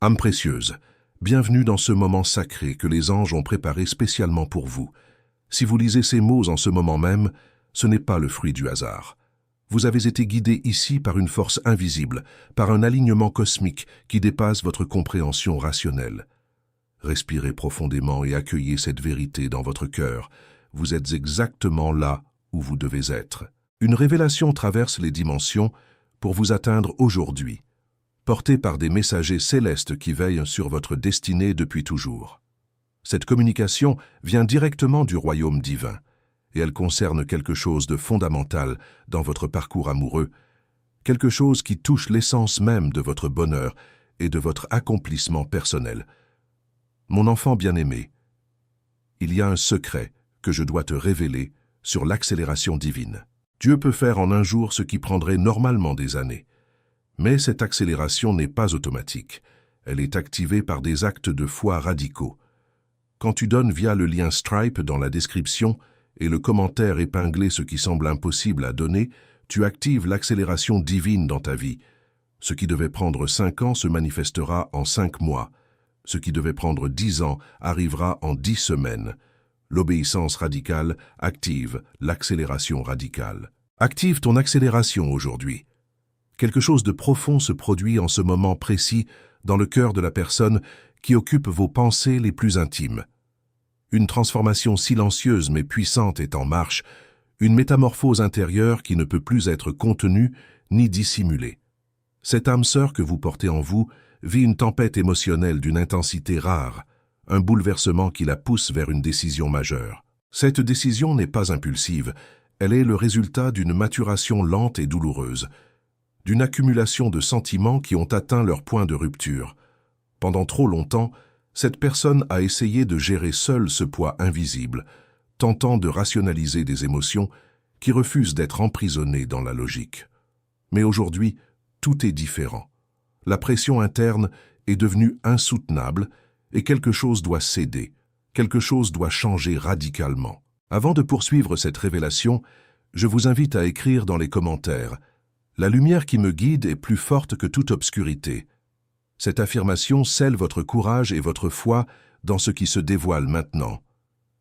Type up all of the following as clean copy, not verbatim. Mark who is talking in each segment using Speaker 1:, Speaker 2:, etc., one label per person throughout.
Speaker 1: Âme précieuse, bienvenue dans ce moment sacré que les anges ont préparé spécialement pour vous. Si vous lisez ces mots en ce moment même, ce n'est pas le fruit du hasard. Vous avez été guidé ici par une force invisible, par un alignement cosmique qui dépasse votre compréhension rationnelle. Respirez profondément et accueillez cette vérité dans votre cœur. Vous êtes exactement là où vous devez être. Une révélation traverse les dimensions pour vous atteindre aujourd'hui, portée par des messagers célestes qui veillent sur votre destinée depuis toujours. Cette communication vient directement du royaume divin, et elle concerne quelque chose de fondamental dans votre parcours amoureux, quelque chose qui touche l'essence même de votre bonheur et de votre accomplissement personnel. Mon enfant bien-aimé, il y a un secret que je dois te révéler sur l'accélération divine. Dieu peut faire en un jour ce qui prendrait normalement des années. Mais cette accélération n'est pas automatique. Elle est activée par des actes de foi radicaux. Quand tu donnes via le lien Stripe dans la description et le commentaire épinglé ce qui semble impossible à donner, tu actives l'accélération divine dans ta vie. Ce qui devait prendre 5 ans se manifestera en 5 mois. Ce qui devait prendre 10 ans arrivera en 10 semaines. L'obéissance radicale active l'accélération radicale. Active ton accélération aujourd'hui. Quelque chose de profond se produit en ce moment précis dans le cœur de la personne qui occupe vos pensées les plus intimes. Une transformation silencieuse mais puissante est en marche, une métamorphose intérieure qui ne peut plus être contenue ni dissimulée. Cette âme sœur que vous portez en vous vit une tempête émotionnelle d'une intensité rare, un bouleversement qui la pousse vers une décision majeure. Cette décision n'est pas impulsive, elle est le résultat d'une maturation lente et douloureuse, d'une accumulation de sentiments qui ont atteint leur point de rupture. Pendant trop longtemps, cette personne a essayé de gérer seule ce poids invisible, tentant de rationaliser des émotions qui refusent d'être emprisonnées dans la logique. Mais aujourd'hui, tout est différent. La pression interne est devenue insoutenable et quelque chose doit céder, quelque chose doit changer radicalement. Avant de poursuivre cette révélation, je vous invite à écrire dans les commentaires « La lumière qui me guide est plus forte que toute obscurité ». Cette affirmation scelle votre courage et votre foi dans ce qui se dévoile maintenant.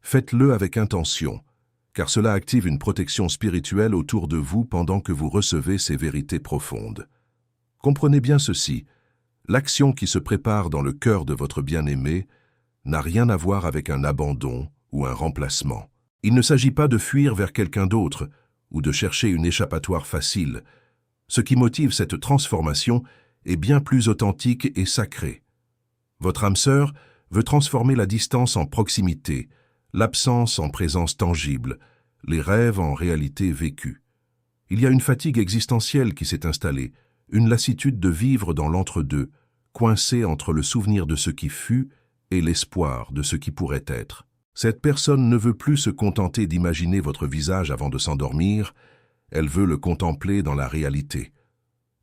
Speaker 1: Faites-le avec intention, car cela active une protection spirituelle autour de vous pendant que vous recevez ces vérités profondes. Comprenez bien ceci, l'action qui se prépare dans le cœur de votre bien-aimé n'a rien à voir avec un abandon ou un remplacement. Il ne s'agit pas de fuir vers quelqu'un d'autre ou de chercher une échappatoire facile. Ce qui motive cette transformation est bien plus authentique et sacré. Votre âme sœur veut transformer la distance en proximité, l'absence en présence tangible, les rêves en réalité vécue. Il y a une fatigue existentielle qui s'est installée, une lassitude de vivre dans l'entre-deux, coincée entre le souvenir de ce qui fut et l'espoir de ce qui pourrait être. Cette personne ne veut plus se contenter d'imaginer votre visage avant de s'endormir, elle veut le contempler dans la réalité.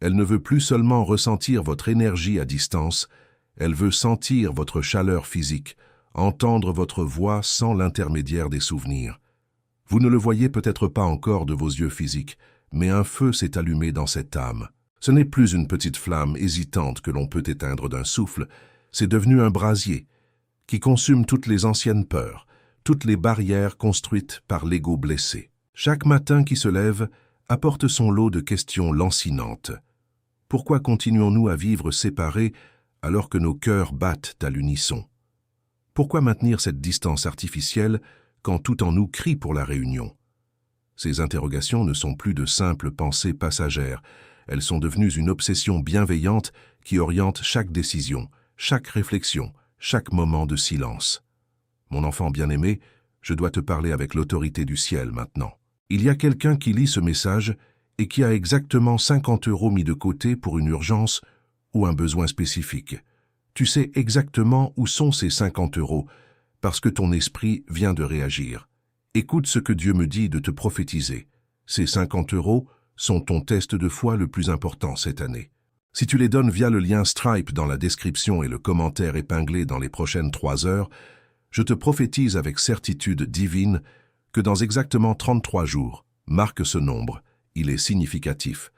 Speaker 1: Elle ne veut plus seulement ressentir votre énergie à distance, elle veut sentir votre chaleur physique, entendre votre voix sans l'intermédiaire des souvenirs. Vous ne le voyez peut-être pas encore de vos yeux physiques, mais un feu s'est allumé dans cette âme. Ce n'est plus une petite flamme hésitante que l'on peut éteindre d'un souffle, c'est devenu un brasier qui consume toutes les anciennes peurs, toutes les barrières construites par l'ego blessé. Chaque matin qui se lève apporte son lot de questions lancinantes. Pourquoi continuons-nous à vivre séparés alors que nos cœurs battent à l'unisson? Pourquoi maintenir cette distance artificielle quand tout en nous crie pour la réunion? Ces interrogations ne sont plus de simples pensées passagères. Elles sont devenues une obsession bienveillante qui oriente chaque décision, chaque réflexion, chaque moment de silence. Mon enfant bien-aimé, je dois te parler avec l'autorité du ciel maintenant. Il y a quelqu'un qui lit ce message et qui a exactement 50 € mis de côté pour une urgence ou un besoin spécifique. Tu sais exactement où sont ces 50 € parce que ton esprit vient de réagir. Écoute ce que Dieu me dit de te prophétiser. Ces 50 € sont ton test de foi le plus important cette année. Si tu les donnes via le lien Stripe dans la description et le commentaire épinglé dans les prochaines 3 heures, je te prophétise avec certitude divine que dans exactement 33 jours, marque ce nombre, il est significatif.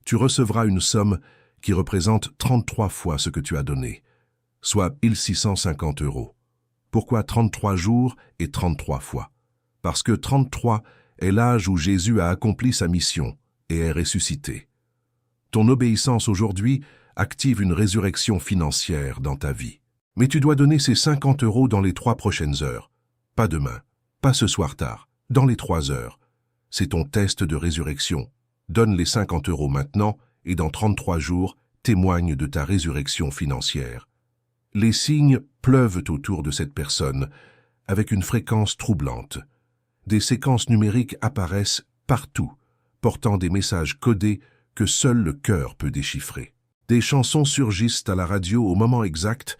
Speaker 1: Tu recevras une somme qui représente 33 fois ce que tu as donné. soit 1650 €. Pourquoi 33 jours et 33 fois? Parce que 33 est l'âge où Jésus a accompli sa mission et est ressuscité. Ton obéissance aujourd'hui active une résurrection financière dans ta vie. Mais tu dois donner ces 50 € dans les 3 prochaines heures. Pas demain, pas ce soir tard, dans les 3 heures. C'est ton test de résurrection. Donne les 50 € maintenant et dans 33 jours, témoigne de ta résurrection financière. Les signes pleuvent autour de cette personne avec une fréquence troublante. Des séquences numériques apparaissent partout, portant des messages codés que seul le cœur peut déchiffrer. Des chansons surgissent à la radio au moment exact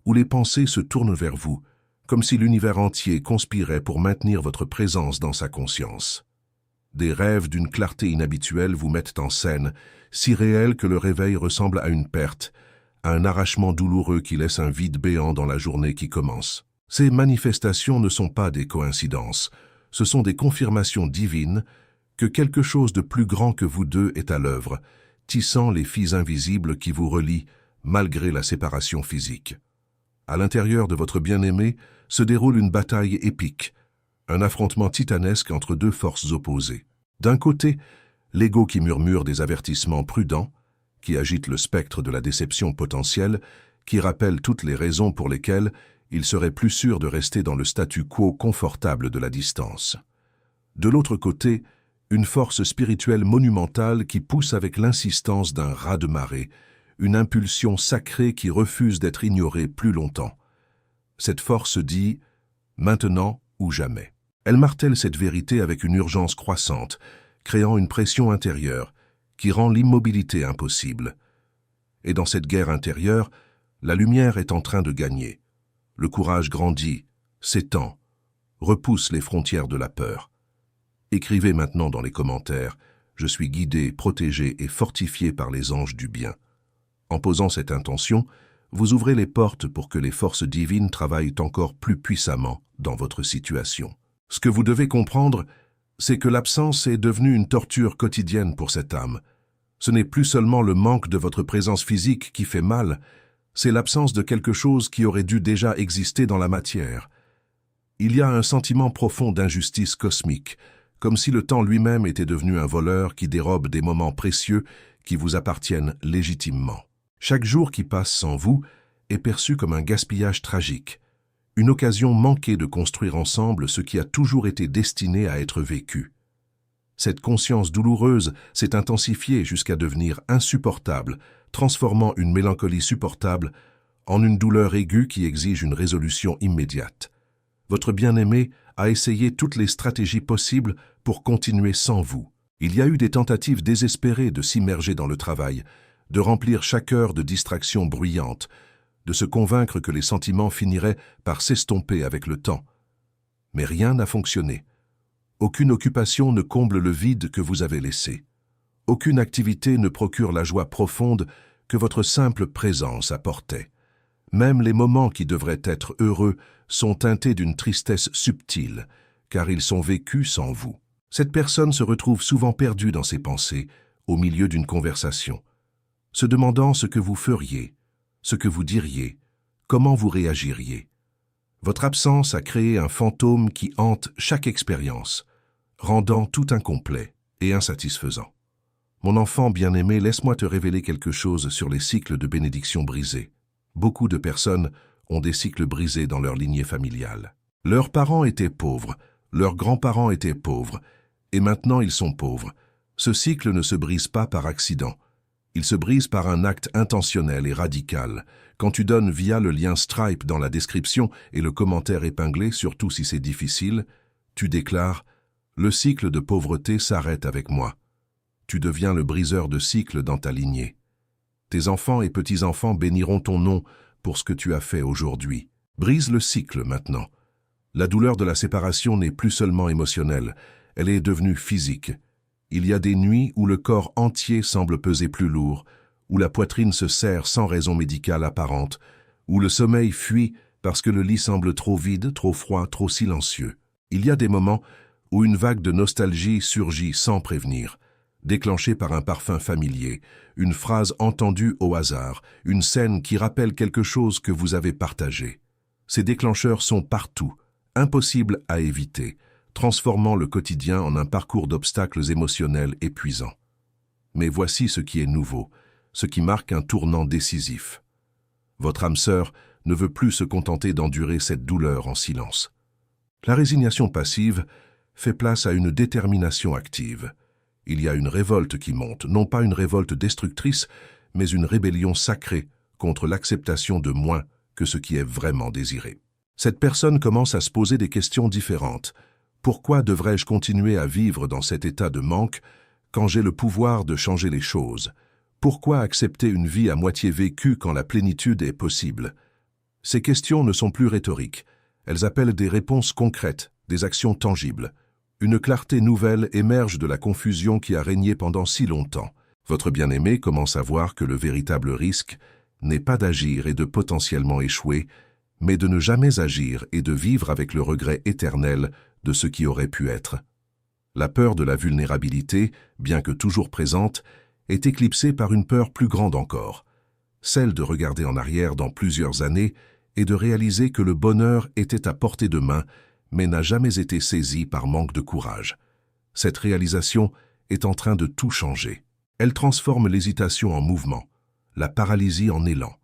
Speaker 1: où les pensées se tournent vers vous, comme si l'univers entier conspirait pour maintenir votre présence dans sa conscience. Des rêves d'une clarté inhabituelle vous mettent en scène, si réels que le réveil ressemble à une perte, à un arrachement douloureux qui laisse un vide béant dans la journée qui commence. Ces manifestations ne sont pas des coïncidences, ce sont des confirmations divines que quelque chose de plus grand que vous deux est à l'œuvre, tissant les fils invisibles qui vous relient malgré la séparation physique. À l'intérieur de votre bien-aimé se déroule une bataille épique, un affrontement titanesque entre deux forces opposées. D'un côté, l'ego qui murmure des avertissements prudents, qui agite le spectre de la déception potentielle, qui rappelle toutes les raisons pour lesquelles il serait plus sûr de rester dans le statu quo confortable de la distance. De l'autre côté, une force spirituelle monumentale qui pousse avec l'insistance d'un raz-de-marée, une impulsion sacrée qui refuse d'être ignorée plus longtemps. Cette force dit « maintenant ou jamais ». Elle martèle cette vérité avec une urgence croissante, créant une pression intérieure qui rend l'immobilité impossible. Et dans cette guerre intérieure, la lumière est en train de gagner. Le courage grandit, s'étend, repousse les frontières de la peur. Écrivez maintenant dans les commentaires « Je suis guidé, protégé et fortifié par les anges du bien ». En posant cette intention, vous ouvrez les portes pour que les forces divines travaillent encore plus puissamment dans votre situation. Ce que vous devez comprendre, c'est que l'absence est devenue une torture quotidienne pour cette âme. Ce n'est plus seulement le manque de votre présence physique qui fait mal, c'est l'absence de quelque chose qui aurait dû déjà exister dans la matière. Il y a un sentiment profond d'injustice cosmique, comme si le temps lui-même était devenu un voleur qui dérobe des moments précieux qui vous appartiennent légitimement. Chaque jour qui passe sans vous est perçu comme un gaspillage tragique, une occasion manquée de construire ensemble ce qui a toujours été destiné à être vécu. Cette conscience douloureuse s'est intensifiée jusqu'à devenir insupportable, transformant une mélancolie supportable en une douleur aiguë qui exige une résolution immédiate. Votre bien-aimé a essayé toutes les stratégies possibles pour continuer sans vous. Il y a eu des tentatives désespérées de s'immerger dans le travail, de remplir chaque heure de distractions bruyantes, de se convaincre que les sentiments finiraient par s'estomper avec le temps. Mais rien n'a fonctionné. Aucune occupation ne comble le vide que vous avez laissé. Aucune activité ne procure la joie profonde que votre simple présence apportait. Même les moments qui devraient être heureux sont teintés d'une tristesse subtile, car ils sont vécus sans vous. Cette personne se retrouve souvent perdue dans ses pensées, au milieu d'une conversation, se demandant ce que vous feriez, ce que vous diriez, comment vous réagiriez. Votre absence a créé un fantôme qui hante chaque expérience, rendant tout incomplet et insatisfaisant. Mon enfant bien-aimé, laisse-moi te révéler quelque chose sur les cycles de bénédiction brisés. Beaucoup de personnes ont des cycles brisés dans leur lignée familiale. Leurs parents étaient pauvres, leurs grands-parents étaient pauvres, et maintenant ils sont pauvres. Ce cycle ne se brise pas par accident. Il se brise par un acte intentionnel et radical. Quand tu donnes via le lien Stripe dans la description et le commentaire épinglé, surtout si c'est difficile, tu déclares « Le cycle de pauvreté s'arrête avec moi ». Tu deviens le briseur de cycles dans ta lignée. Tes enfants et petits-enfants béniront ton nom pour ce que tu as fait aujourd'hui. Brise le cycle maintenant. La douleur de la séparation n'est plus seulement émotionnelle, elle est devenue physique. Il y a des nuits où le corps entier semble peser plus lourd, où la poitrine se serre sans raison médicale apparente, où le sommeil fuit parce que le lit semble trop vide, trop froid, trop silencieux. Il y a des moments où une vague de nostalgie surgit sans prévenir, déclenchée par un parfum familier, une phrase entendue au hasard, une scène qui rappelle quelque chose que vous avez partagé. Ces déclencheurs sont partout, impossibles à éviter, transformant le quotidien en un parcours d'obstacles émotionnels épuisants. Mais voici ce qui est nouveau, ce qui marque un tournant décisif. Votre âme sœur ne veut plus se contenter d'endurer cette douleur en silence. La résignation passive fait place à une détermination active. Il y a une révolte qui monte, non pas une révolte destructrice, mais une rébellion sacrée contre l'acceptation de moins que ce qui est vraiment désiré. Cette personne commence à se poser des questions différentes. Pourquoi devrais-je continuer à vivre dans cet état de manque quand j'ai le pouvoir de changer les choses? Pourquoi accepter une vie à moitié vécue quand la plénitude est possible? Ces questions ne sont plus rhétoriques. Elles appellent des réponses concrètes, des actions tangibles. Une clarté nouvelle émerge de la confusion qui a régné pendant si longtemps. Votre bien-aimé commence à voir que le véritable risque n'est pas d'agir et de potentiellement échouer, mais de ne jamais agir et de vivre avec le regret éternel de ce qui aurait pu être. La peur de la vulnérabilité, bien que toujours présente, est éclipsée par une peur plus grande encore, celle de regarder en arrière dans plusieurs années et de réaliser que le bonheur était à portée de main, mais n'a jamais été saisi par manque de courage. Cette réalisation est en train de tout changer. Elle transforme l'hésitation en mouvement, la paralysie en élan.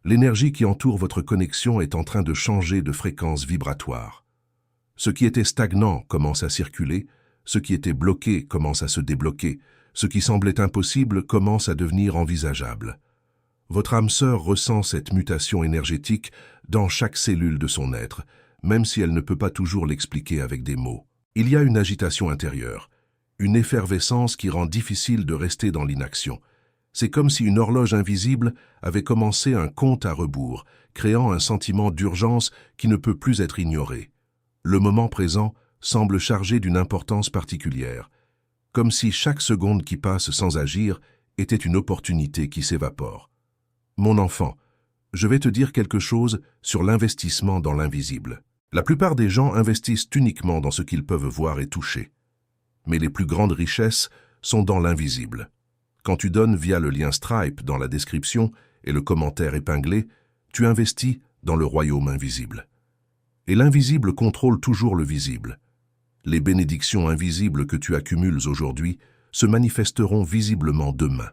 Speaker 1: L'énergie qui entoure votre connexion est en train de changer de fréquence vibratoire. Ce qui était stagnant commence à circuler, ce qui était bloqué commence à se débloquer, ce qui semblait impossible commence à devenir envisageable. Votre âme sœur ressent cette mutation énergétique dans chaque cellule de son être, même si elle ne peut pas toujours l'expliquer avec des mots. Il y a une agitation intérieure, une effervescence qui rend difficile de rester dans l'inaction. C'est comme si une horloge invisible avait commencé un compte à rebours, créant un sentiment d'urgence qui ne peut plus être ignoré. Le moment présent semble chargé d'une importance particulière, comme si chaque seconde qui passe sans agir était une opportunité qui s'évapore. Mon enfant, je vais te dire quelque chose sur l'investissement dans l'invisible. La plupart des gens investissent uniquement dans ce qu'ils peuvent voir et toucher. Mais les plus grandes richesses sont dans l'invisible. Quand tu donnes via le lien Stripe dans la description et le commentaire épinglé, tu investis dans le royaume invisible. Et l'invisible contrôle toujours le visible. Les bénédictions invisibles que tu accumules aujourd'hui se manifesteront visiblement demain.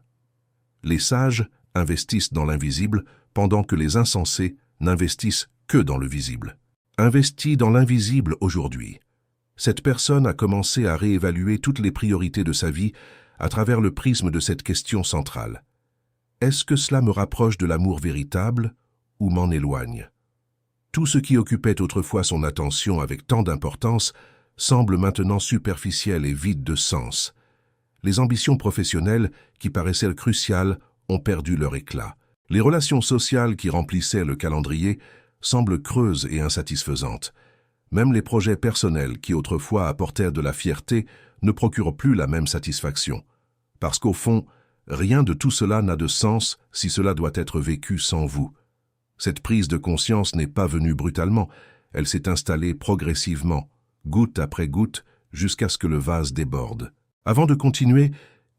Speaker 1: Les sages investissent dans l'invisible pendant que les insensés n'investissent que dans le visible. Investis dans l'invisible aujourd'hui. Cette personne a commencé à réévaluer toutes les priorités de sa vie à travers le prisme de cette question centrale. Est-ce que cela me rapproche de l'amour véritable ou m'en éloigne? Tout ce qui occupait autrefois son attention avec tant d'importance semble maintenant superficiel et vide de sens. Les ambitions professionnelles, qui paraissaient cruciales, ont perdu leur éclat. Les relations sociales qui remplissaient le calendrier semblent creuses et insatisfaisantes. Même les projets personnels qui autrefois apportèrent de la fierté ne procurent plus la même satisfaction. Parce qu'au fond, rien de tout cela n'a de sens si cela doit être vécu sans vous. Cette prise de conscience n'est pas venue brutalement, elle s'est installée progressivement, goutte après goutte, jusqu'à ce que le vase déborde. Avant de continuer,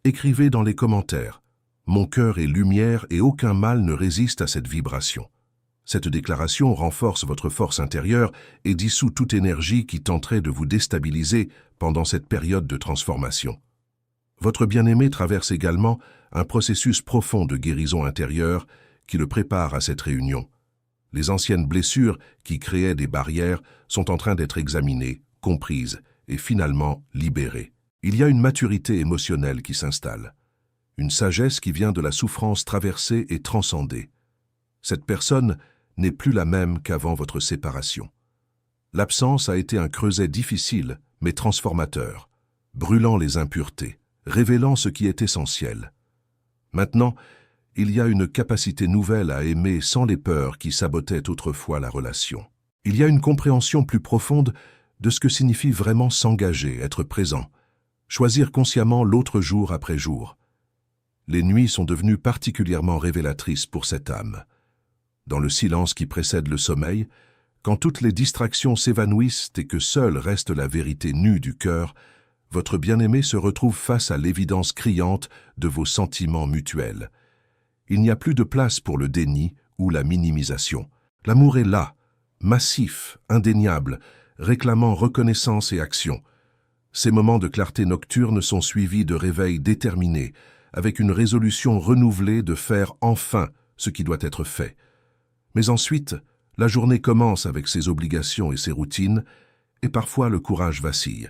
Speaker 1: écrivez dans les commentaires « Mon cœur est lumière et aucun mal ne résiste à cette vibration ». Cette déclaration renforce votre force intérieure et dissout toute énergie qui tenterait de vous déstabiliser pendant cette période de transformation. Votre bien-aimé traverse également un processus profond de guérison intérieure qui le prépare à cette réunion. Les anciennes blessures qui créaient des barrières sont en train d'être examinées, comprises et finalement libérées. Il y a une maturité émotionnelle qui s'installe, une sagesse qui vient de la souffrance traversée et transcendée. Cette personne n'est plus la même qu'avant votre séparation. L'absence a été un creuset difficile, mais transformateur, brûlant les impuretés, révélant ce qui est essentiel. Maintenant, il y a une capacité nouvelle à aimer sans les peurs qui sabotaient autrefois la relation. Il y a une compréhension plus profonde de ce que signifie vraiment s'engager, être présent, choisir consciemment l'autre jour après jour. Les nuits sont devenues particulièrement révélatrices pour cette âme. Dans le silence qui précède le sommeil, quand toutes les distractions s'évanouissent et que seule reste la vérité nue du cœur, votre bien-aimé se retrouve face à l'évidence criante de vos sentiments mutuels. Il n'y a plus de place pour le déni ou la minimisation. L'amour est là, massif, indéniable, réclamant reconnaissance et action. Ces moments de clarté nocturne sont suivis de réveils déterminés, avec une résolution renouvelée de faire enfin ce qui doit être fait. Mais ensuite, la journée commence avec ses obligations et ses routines, et parfois le courage vacille.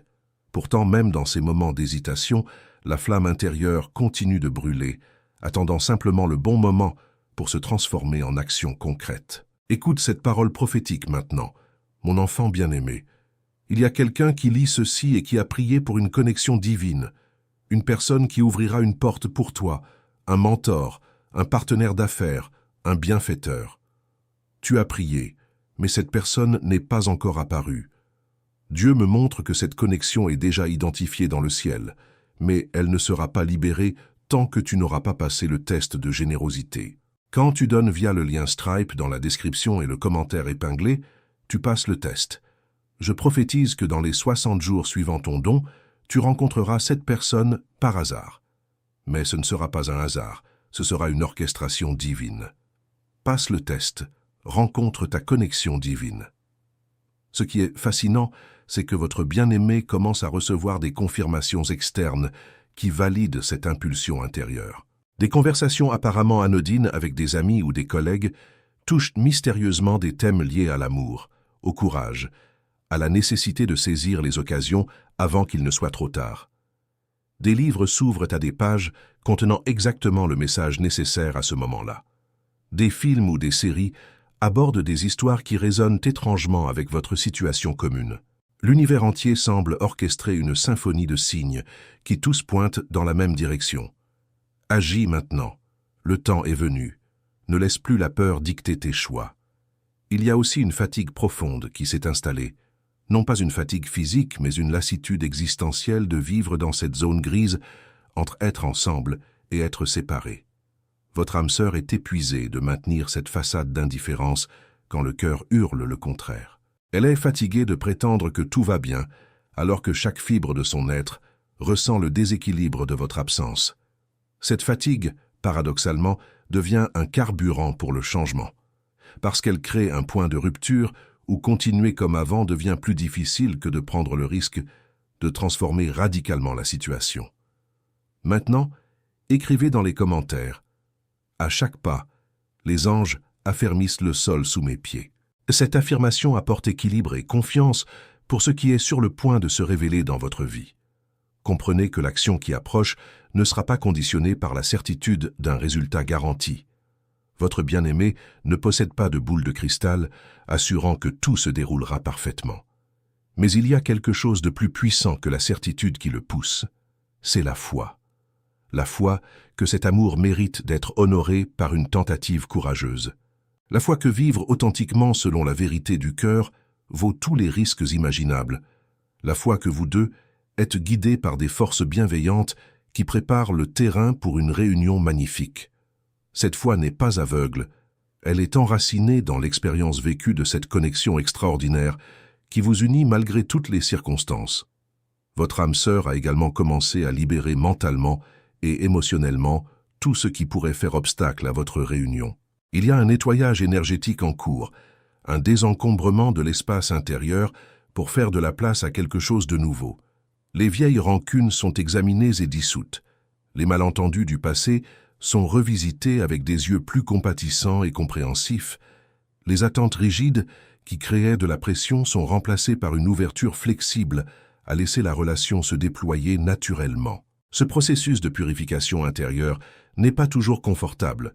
Speaker 1: Pourtant, même dans ces moments d'hésitation, la flamme intérieure continue de brûler, attendant simplement le bon moment pour se transformer en action concrète. Écoute cette parole prophétique maintenant, mon enfant bien-aimé. Il y a quelqu'un qui lit ceci et qui a prié pour une connexion divine, une personne qui ouvrira une porte pour toi, un mentor, un partenaire d'affaires, un bienfaiteur. Tu as prié, mais cette personne n'est pas encore apparue. Dieu me montre que cette connexion est déjà identifiée dans le ciel, mais elle ne sera pas libérée tant que tu n'auras pas passé le test de générosité. Quand tu donnes via le lien Stripe dans la description et le commentaire épinglé, tu passes le test. Je prophétise que dans les 60 jours suivant ton don, tu rencontreras cette personne par hasard. Mais ce ne sera pas un hasard, ce sera une orchestration divine. Passe le test, rencontre ta connexion divine. Ce qui est fascinant, c'est que votre bien-aimé commence à recevoir des confirmations externes qui valident cette impulsion intérieure. Des conversations apparemment anodines avec des amis ou des collègues touchent mystérieusement des thèmes liés à l'amour, au courage, à la nécessité de saisir les occasions avant qu'il ne soit trop tard. Des livres s'ouvrent à des pages contenant exactement le message nécessaire à ce moment-là. Des films ou des séries abordent des histoires qui résonnent étrangement avec votre situation commune. L'univers entier semble orchestrer une symphonie de signes qui tous pointent dans la même direction. Agis maintenant. Le temps est venu. Ne laisse plus la peur dicter tes choix. Il y a aussi une fatigue profonde qui s'est installée. Non pas une fatigue physique, mais une lassitude existentielle de vivre dans cette zone grise entre être ensemble et être séparés. Votre âme sœur est épuisée de maintenir cette façade d'indifférence quand le cœur hurle le contraire. Elle est fatiguée de prétendre que tout va bien, alors que chaque fibre de son être ressent le déséquilibre de votre absence. Cette fatigue, paradoxalement, devient un carburant pour le changement, parce qu'elle crée un point de rupture où continuer comme avant devient plus difficile que de prendre le risque de transformer radicalement la situation. Maintenant, écrivez dans les commentaires. À chaque pas, les anges affermissent le sol sous mes pieds. Cette affirmation apporte équilibre et confiance pour ce qui est sur le point de se révéler dans votre vie. Comprenez que l'action qui approche ne sera pas conditionnée par la certitude d'un résultat garanti. Votre bien-aimé ne possède pas de boule de cristal assurant que tout se déroulera parfaitement. Mais il y a quelque chose de plus puissant que la certitude qui le pousse. C'est la foi. La foi que cet amour mérite d'être honoré par une tentative courageuse. La foi que vivre authentiquement selon la vérité du cœur vaut tous les risques imaginables. La foi que vous deux êtes guidés par des forces bienveillantes qui préparent le terrain pour une réunion magnifique. Cette foi n'est pas aveugle, elle est enracinée dans l'expérience vécue de cette connexion extraordinaire qui vous unit malgré toutes les circonstances. Votre âme sœur a également commencé à libérer mentalement et émotionnellement tout ce qui pourrait faire obstacle à votre réunion. Il y a un nettoyage énergétique en cours, un désencombrement de l'espace intérieur pour faire de la place à quelque chose de nouveau. Les vieilles rancunes sont examinées et dissoutes. Les malentendus du passé sont revisités avec des yeux plus compatissants et compréhensifs. Les attentes rigides qui créaient de la pression sont remplacées par une ouverture flexible à laisser la relation se déployer naturellement. Ce processus de purification intérieure n'est pas toujours confortable,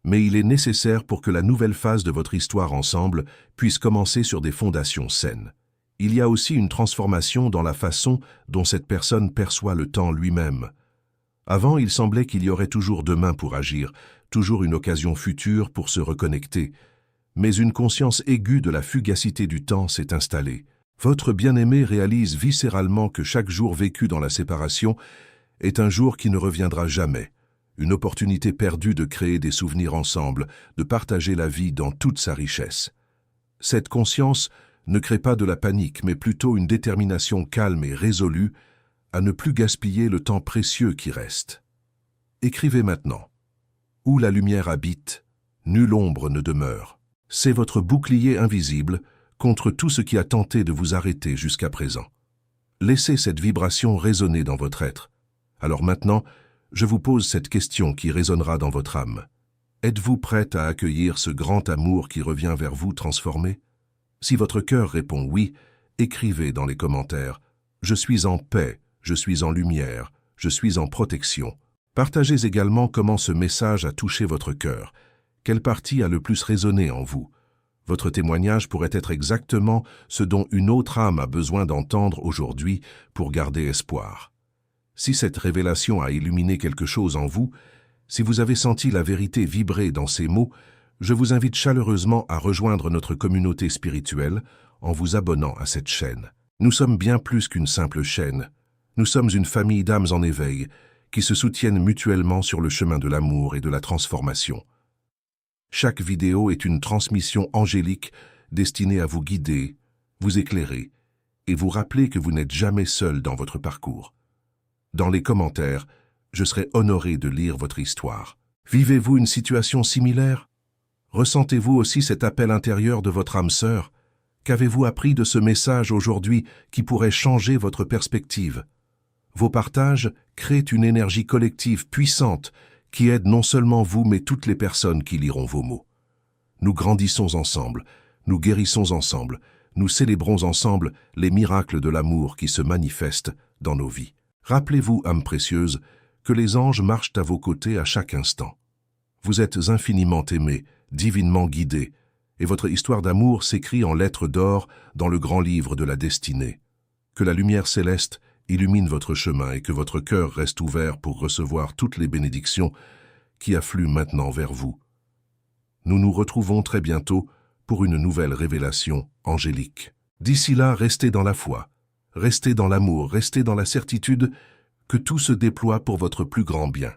Speaker 1: mais il est nécessaire pour que la nouvelle phase de votre histoire ensemble puisse commencer sur des fondations saines. Il y a aussi une transformation dans la façon dont cette personne perçoit le temps lui-même. Avant, il semblait qu'il y aurait toujours demain pour agir, toujours une occasion future pour se reconnecter. Mais une conscience aiguë de la fugacité du temps s'est installée. Votre bien-aimé réalise viscéralement que chaque jour vécu dans la séparation est un jour qui ne reviendra jamais. Une opportunité perdue de créer des souvenirs ensemble, de partager la vie dans toute sa richesse. Cette conscience ne crée pas de la panique, mais plutôt une détermination calme et résolue à ne plus gaspiller le temps précieux qui reste. Écrivez maintenant. Où la lumière habite, nulle ombre ne demeure. C'est votre bouclier invisible contre tout ce qui a tenté de vous arrêter jusqu'à présent. Laissez cette vibration résonner dans votre être. Alors maintenant, je vous pose cette question qui résonnera dans votre âme. Êtes-vous prête à accueillir ce grand amour qui revient vers vous transformé? Si votre cœur répond oui, écrivez dans les commentaires « Je suis en paix, je suis en lumière, je suis en protection ». Partagez également comment ce message a touché votre cœur. Quelle partie a le plus résonné en vous? Votre témoignage pourrait être exactement ce dont une autre âme a besoin d'entendre aujourd'hui pour garder espoir. Si cette révélation a illuminé quelque chose en vous, si vous avez senti la vérité vibrer dans ces mots, je vous invite chaleureusement à rejoindre notre communauté spirituelle en vous abonnant à cette chaîne. Nous sommes bien plus qu'une simple chaîne. Nous sommes une famille d'âmes en éveil qui se soutiennent mutuellement sur le chemin de l'amour et de la transformation. Chaque vidéo est une transmission angélique destinée à vous guider, vous éclairer et vous rappeler que vous n'êtes jamais seul dans votre parcours. Dans les commentaires, je serai honoré de lire votre histoire. Vivez-vous une situation similaire? Ressentez-vous aussi cet appel intérieur de votre âme sœur? Qu'avez-vous appris de ce message aujourd'hui qui pourrait changer votre perspective? Vos partages créent une énergie collective puissante qui aide non seulement vous, mais toutes les personnes qui liront vos mots. Nous grandissons ensemble, nous guérissons ensemble, nous célébrons ensemble les miracles de l'amour qui se manifestent dans nos vies. Rappelez-vous, âme précieuse, que les anges marchent à vos côtés à chaque instant. Vous êtes infiniment aimés, divinement guidés, et votre histoire d'amour s'écrit en lettres d'or dans le grand livre de la destinée. Que la lumière céleste illumine votre chemin et que votre cœur reste ouvert pour recevoir toutes les bénédictions qui affluent maintenant vers vous. Nous nous retrouvons très bientôt pour une nouvelle révélation angélique. D'ici là, restez dans la foi, restez dans l'amour, restez dans la certitude que tout se déploie pour votre plus grand bien.